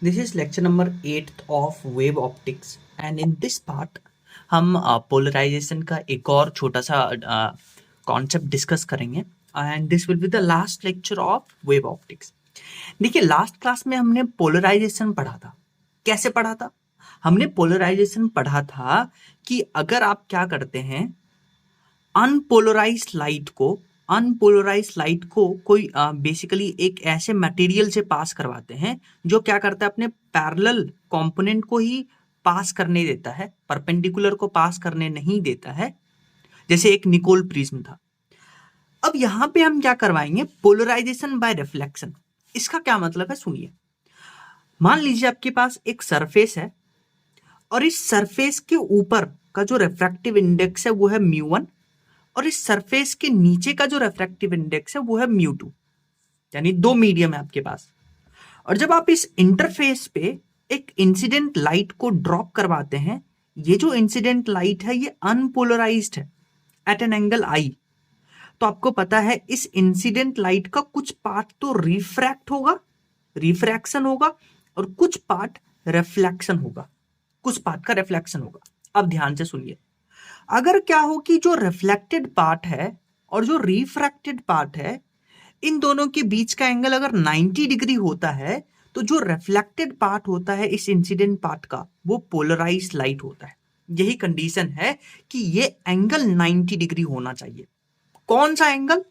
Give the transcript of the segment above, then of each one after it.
This is lecture number 8 of wave optics and in this part हम polarisation का एक और छोटा सा कॉन्सेप्ट डिस्कस करेंगे and this will be the last lecture of wave optics. देखिए लास्ट क्लास में हमने पोलराइजेशन पढ़ा था। कैसे पढ़ा था? हमने पोलराइजेशन पढ़ा था कि अगर आप क्या करते हैं, अनपोलराइज्ड लाइट को कोई बेसिकली एक ऐसे मटेरियल से पास करवाते हैं जो क्या करता है, अपने पैरेलल कंपोनेंट को ही पास करने देता है, परपेंडिकुलर को पास करने नहीं देता है, जैसे एक निकोल प्रिज्म था। अब यहां पे हम क्या करवाएंगे, पोलराइजेशन बाय रिफ्लेक्शन। इसका क्या मतलब है सुनिए। मान लीजिए आपके पास एक सरफेस है और इस सरफेस के ऊपर का जो रिफ्रैक्टिव इंडेक्स है वो है μ1 और इस सरफेस के नीचे का जो रिफ्रैक्टिव इंडेक्स है वो है μ2, यानी दो मीडियम है आपके पास। और जब आप इस इंटरफेस पे एक इंसिडेंट लाइट को ड्रॉप करवाते हैं, ये जो इंसिडेंट लाइट है ये अनपोलराइज्ड है एट एन एंगल आई, तो आपको पता है इस इंसिडेंट लाइट का कुछ पार्ट तो रिफ्रैक्ट होगा, रिफ्रैक्शन होगा, और कुछ पार्ट रिफ्लेक्शन होगा, कुछ पार्ट का रिफ्लेक्शन होगा। अब ध्यान से सुनिए, अगर क्या हो कि जो रिफ्लेक्टेड पार्ट है और जो रिफ्रैक्टेड पार्ट है, इन दोनों के बीच का एंगल अगर 90 डिग्री होता है, तो जो रिफ्लेक्टेड पार्ट होता है इस इंसिडेंट पार्ट का वो पोलराइज्ड लाइट होता है। यही कंडीशन है कि ये एंगल 90 डिग्री होना चाहिए। कौन सा angle?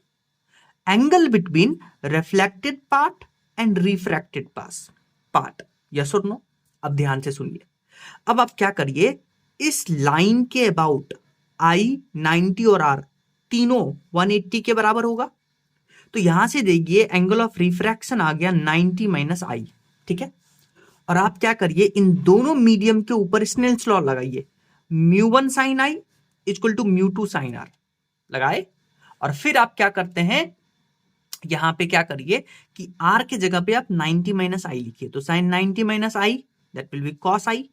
Angle between reflected part and refracted part. Yes और नो? अब ध्यान से सुनिए। अब आप क्या करिए, इस लाइन के अबाउट आई, 90 और आर तीनों 180 के बराबर होगा, तो यहां से देखिए एंगल ऑफ रिफ्रैक्शन आ गया 90 माइनस आई, ठीक है। और आप क्या करिए, इन दोनों मीडियम के ऊपर स्नेल्स लॉ लगाइए, μ1 sine i equal to μ2 sine R लगाए, और फिर आप क्या करते हैं, यहां पे क्या करिए कि आर के जगह पे आप 90 माइनस आई लिखिए, तो sine 90 minus i that will be cos i,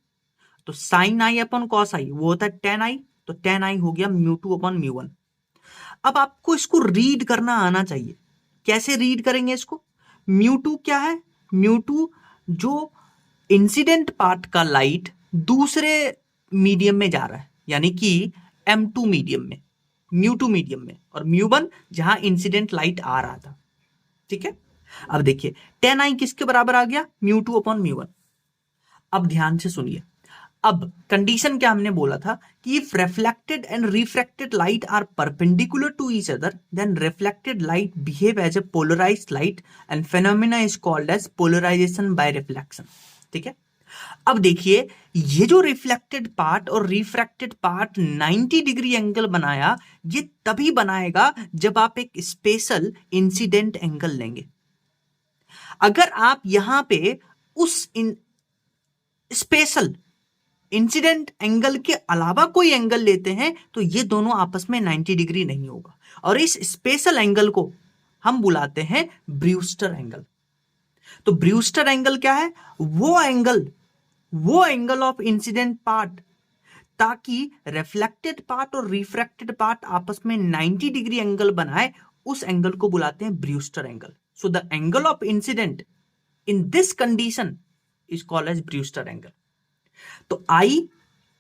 तो sine i upon cos i वो होता है टेन आई, तो टेन आई हो गया μ2 अपॉन μ1। अब आपको इसको रीड करना आना चाहिए। कैसे रीड करेंगे इसको? μ2 क्या है? μ2 जो इंसिडेंट पार्ट का लाइट दूसरे मीडियम में जा रहा है, यानी कि m2 मीडियम में, μ2 मीडियम में, और μ1 जहां इंसिडेंट लाइट आ रहा था, ठीक है। अब देखिए टेन आई किसके बराबर आ गया? μ2 अपॉन μ1। अब ध्यान से सुनिए, अब कंडीशन क्या हमने बोला था कि if reflected and refracted light are perpendicular to each other then reflected light behave as a polarised light and phenomena is called as polarisation by reflection, ठीक है। अब देखिए ये जो रिफ्लेक्टेड पार्ट और रिफ्रैक्टेड पार्ट 90 डिग्री एंगल बनाया, ये तभी बनाएगा जब आप एक स्पेशल इंसिडेंट एंगल लेंगे। अगर आप यहां पे उस स्पेशल इंसिडेंट एंगल के अलावा कोई एंगल लेते हैं तो ये दोनों आपस में 90 डिग्री नहीं होगा, और इस स्पेशल एंगल को हम बुलाते हैं ब्रूस्टर एंगल। तो ब्रूस्टर एंगल क्या है? वो एंगल ऑफ इंसिडेंट पार्ट ताकि रिफ्लेक्टेड पार्ट और रिफ्रैक्टेड पार्ट आपस में 90 डिग्री एंगल बनाए, उस एंगल को बुलाते हैं Brewster angle. So the angle of incidence in this condition is called as Brewster angle. तो आई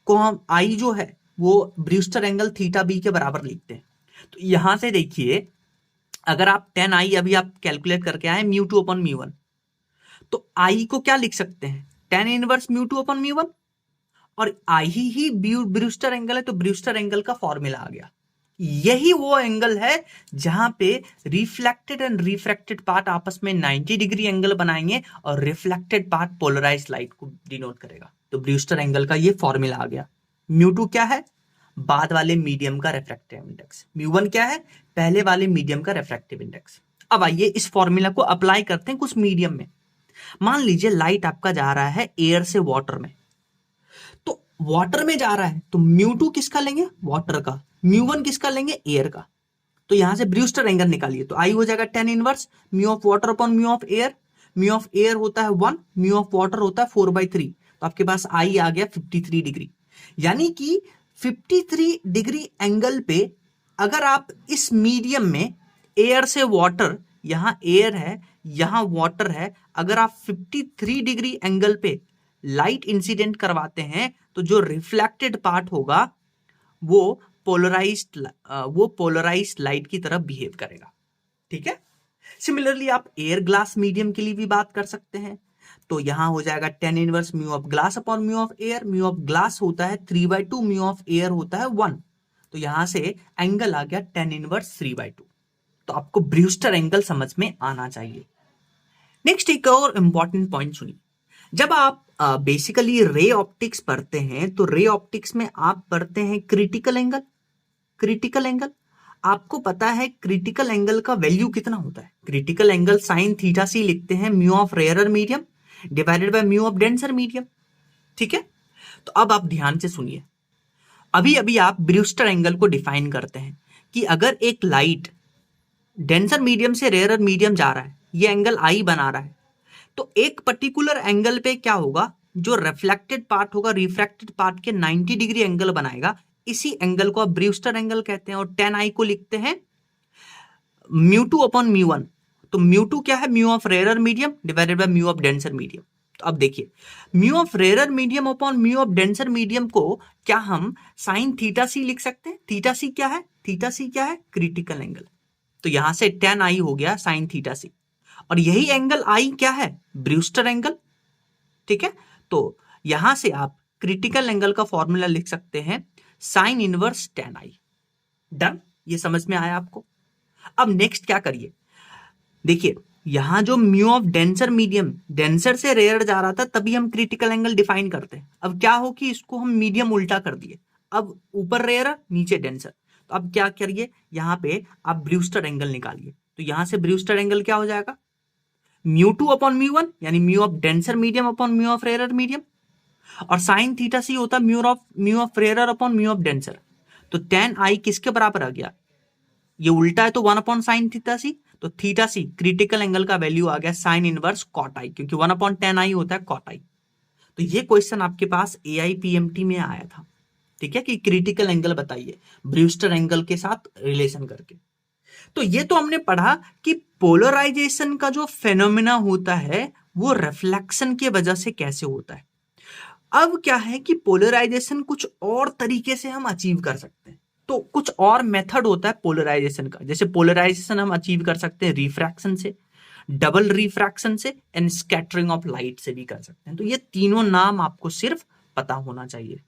को हम, आई जो है वो ब्रूस्टर एंगल थीटा बी के बराबर लिखते हैं। तो यहां से देखिए, अगर आप टेन आई अभी आप कैलकुलेट करके आए μ2 अपॉन μ1, तो आई को क्या लिख सकते हैं? टेन इनवर्स μ2 अपॉन μ1, और आई ही ब्रूस्टर एंगल है, तो ब्रूस्टर एंगल का फॉर्मूला आ गया। यही वो एंगल है जहां पे रिफ्लेक्टेड एंड रिफ्रैक्टेड पार्ट आपस में 90 डिग्री एंगल बनाएंगे और रिफ्लेक्टेड पार्ट पोलराइज्ड लाइट को डिनोट करेगा। तो ब्रूस्टर एंगल का ये फॉर्मूला आ गया। μ2 क्या है? बाद वाले मीडियम का रिफ्रैक्टिव इंडेक्स। μ1 क्या है? पहले वाले मीडियम का रिफ्रैक्टिव इंडेक्स। अब आइए इस फॉर्मूला को अप्लाई करते हैं कुछ मीडियम में। मान लीजिए लाइट आपका जा रहा है एयर से वाटर में, तो वाटर में जा रहा है तो μ2 किसका लेंगे? वाटर का। μ1 किसका लेंगे? एयर का। तो यहां से ब्रूस्टर एंगल निकालिए, तो आई हो जाएगा tan inverse mu of water upon mu of air. Mu of air होता है 1, म्यू ऑफ वाटर होता है 4/3, तो आपके पास आई आ गया 53 डिग्री। यानी कि 53 डिग्री एंगल पे अगर आप इस मीडियम में एयर से वाटर यहाँ एयर है, यहाँ वाटर है, अगर आप 53 डिग्री एंगल पे लाइट इंसिडेंट करवाते हैं तो जो रिफ्लेक्टेड पार्ट होगा वो पोलराइज्ड लाइट की तरह बिहेव करेगा। ठीक है। सिमिलरली आप एयर ग्लास मीडियम के लिए भी बात कर सकते हैं। तो यहां हो जाएगा tan inverse mu of glass upon mu of air. Mu of glass होता है 3/2, म्यू ऑफ एयर होता है 1। तो यहां से एंगल आ गया tan इनवर्स 3/2। तो आपको ब्रूस्टर एंगल समझ में आना चाहिए। नेक्स्ट एक और इंपॉर्टेंट पॉइंट सुनिए। जब आप बेसिकली रे ऑप्टिक्स पढ़ते हैं तो रे ऑप्टिक्स में आप पढ़ते हैं क्रिटिकल एंगल। क्रिटिकल एंगल आपको पता है क्रिटिकल एंगल का वैल्यू कितना होता है। क्रिटिकल एंगल साइन थीटा सी लिखते हैं mu of rarer medium divided by mu of denser medium. ठीक है। तो अब आप ध्यान से सुनिए, अभी अभी आप ब्रूस्टर एंगल को डिफाइन करते हैं कि अगर एक लाइट डेंसर मीडियम से रेयरर मीडियम जा रहा है, ये एंगल आई बना रहा है, तो एक पर्टिकुलर एंगल पे क्या होगा, जो रिफ्लेक्टेड पार्ट होगा रिफ्रैक्टेड पार्ट के 90 डिग्री एंगल बनाएगा। इसी एंगल को आप ब्रूस्टर एंगल कहते हैं। और tan i को लिखते हैं μ2 अपॉन μ1। तो μ2 क्या है, mu of rarer medium divided by mu of denser medium. तो अब देखिए mu of rarer medium upon mu of denser medium को क्या हम साइन थीटा सी लिख सकते हैं। थीटा सी क्या है, थीटा सी क्या है, क्रिटिकल एंगल। तो यहां से tan i हो गया साइन थीटा सी, और यही एंगल आई क्या है, ब्रूस्टर एंगल। ठीक है। तो यहां से आप क्रिटिकल एंगल का फॉर्मूला लिख सकते हैं sine inverse tan i। Done, ये समझ में आया आपको। अब नेक्स्ट क्या करिए, देखिए यहां जो mu of denser medium denser से रेयर जा रहा था तभी हम क्रिटिकल एंगल डिफाइन करते हैं। अब क्या हो कि इसको हम मीडियम उल्टा कर दिए, अब ऊपर रेयर नीचे डेंसर। तो अब क्या करिए, यहां पे आप ब्रूस्टर एंगल निकालिए। तो यहां से ब्रूस्टर एंगल क्या हो जाएगा, μ2 अपॉन μ1 यानी mu of denser medium upon mu of rarer medium, और साइन थीटा सी होता है mu of rarer upon mu of denser. तो tan i किसके बराबर आ गया, ये उल्टा है तो 1 अपॉन साइन थीटा सी। तो थीटा सी क्रिटिकल एंगल का वैल्यू आ गया साइन इनवर्स कॉट आई, क्योंकि 1 अपॉन tan i होता है कॉट आई। तो ये क्वेश्चन आपके पास AIPMT में आया था। ठीक है, कि क्रिटिकल एंगल बताइए ब्रूस्टर एंगल के साथ रिलेशन करके। तो ये तो हमने पढ़ा कि पोलराइजेशन का जो फेनोमेना होता है वो रिफ्लेक्शन की वजह से कैसे होता है। अब क्या है कि पोलराइजेशन कुछ और तरीके से हम अचीव कर सकते हैं। तो कुछ और मेथड होता है पोलराइजेशन का। जैसे पोलराइजेशन हम अचीव कर सकते हैं रिफ्रैक्शन से, डबल रिफ्रैक्शन से एंड स्कैटरिंग ऑफ लाइट से भी कर सकते हैं। तो ये तीनों नाम आपको सिर्फ पता होना चाहिए।